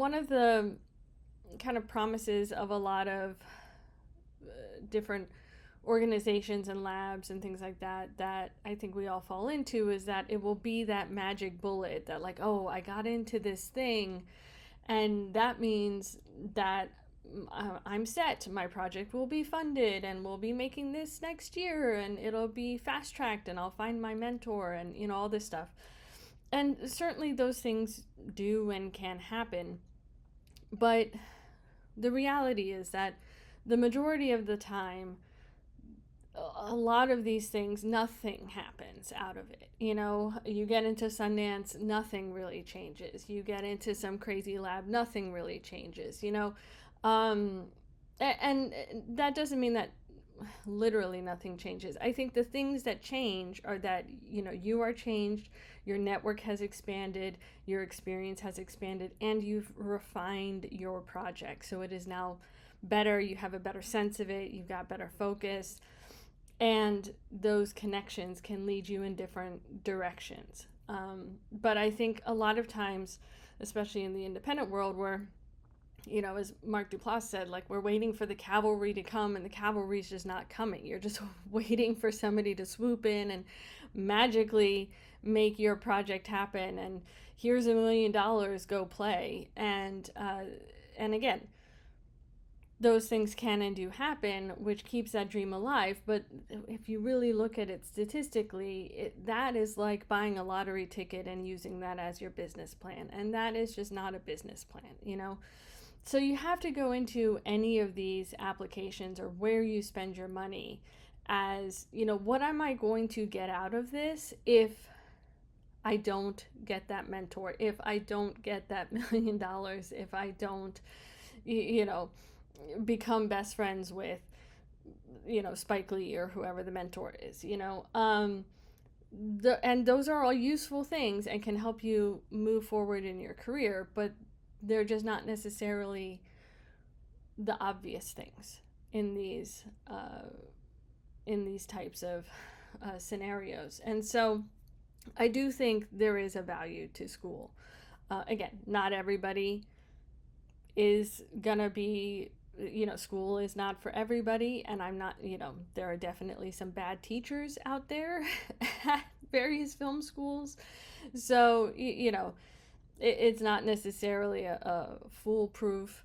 one of the kind of promises of a lot of different organizations and labs and things like that I think we all fall into is that it will be that magic bullet that, like, oh, I got into this thing and that means that I'm set. My project will be funded and we'll be making this next year and it'll be fast tracked and I'll find my mentor and, all this stuff. And certainly those things do and can happen. But the reality is that the majority of the time, a lot of these things, nothing happens out of it. You get into Sundance, nothing really changes. You get into some crazy lab, nothing really changes. Um, and that doesn't mean that literally nothing changes. I think the things that change are that, you are changed, your network has expanded, your experience has expanded, and you've refined your project. So it is now better, you have a better sense of it, you've got better focus, and those connections can lead you in different directions. But I think a lot of times, especially in the independent world, where, as Mark Duplass said, like, we're waiting for the cavalry to come and the cavalry's just not coming. You're just waiting for somebody to swoop in and magically make your project happen. And here's $1 million, go play. And again, those things can and do happen, which keeps that dream alive. But if you really look at it statistically, that is like buying a lottery ticket and using that as your business plan. And that is just not a business plan. So you have to go into any of these applications or where you spend your money as, what am I going to get out of this if I don't get that mentor, if I don't get that $1 million, if I don't, become best friends with, Spike Lee or whoever the mentor is, and those are all useful things and can help you move forward in your career, but they're just not necessarily the obvious things in these types of scenarios. And so I do think there is a value to school. Again, not everybody is gonna be, school is not for everybody, and I'm not, there are definitely some bad teachers out there at various film schools. So, it's not necessarily a foolproof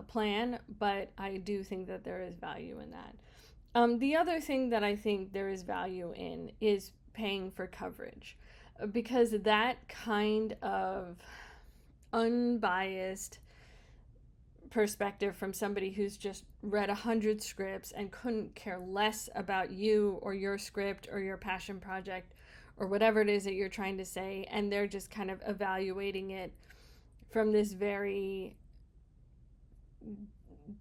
plan, but I do think that there is value in that. The other thing that I think there is value in is paying for coverage, because that kind of unbiased perspective from somebody who's just read 100 scripts and couldn't care less about you or your script or your passion project or whatever it is that you're trying to say, and they're just kind of evaluating it from this very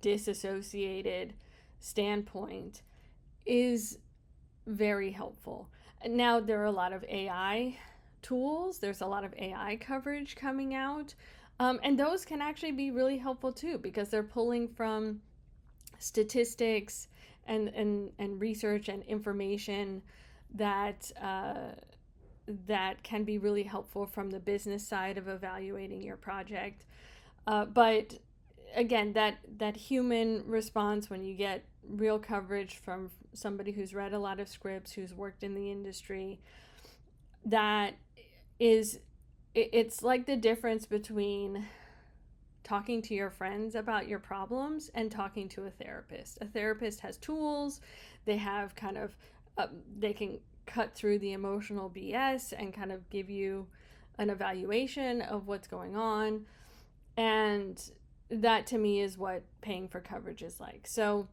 disassociated standpoint, is very helpful. Now, there are a lot of AI tools, there's a lot of AI coverage coming out, and those can actually be really helpful too, because they're pulling from statistics and research and information that that can be really helpful from the business side of evaluating your project. But again, that human response, when you get real coverage from somebody who's read a lot of scripts, who's worked in the industry, that is, it's like the difference between talking to your friends about your problems and talking to a therapist. A therapist has tools, they have kind of, they can cut through the emotional BS and kind of give you an evaluation of what's going on. And that to me is what paying for coverage is like. So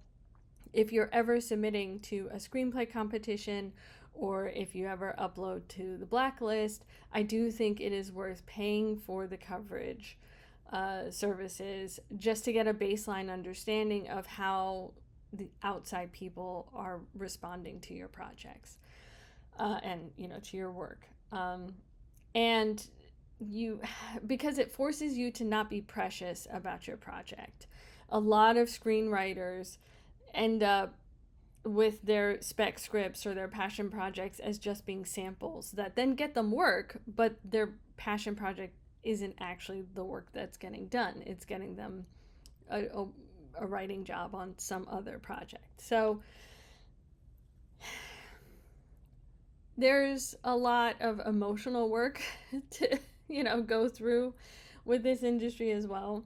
if you're ever submitting to a screenplay competition, or if you ever upload to the blacklist, I do think it is worth paying for the coverage services, just to get a baseline understanding of how the outside people are responding to your projects, and to your work, and you, because it forces you to not be precious about your project. A lot of screenwriters end up with their spec scripts or their passion projects as just being samples that then get them work, but their passion project isn't actually the work that's getting done. It's getting them a writing job on some other project. So there's a lot of emotional work to, go through with this industry as well.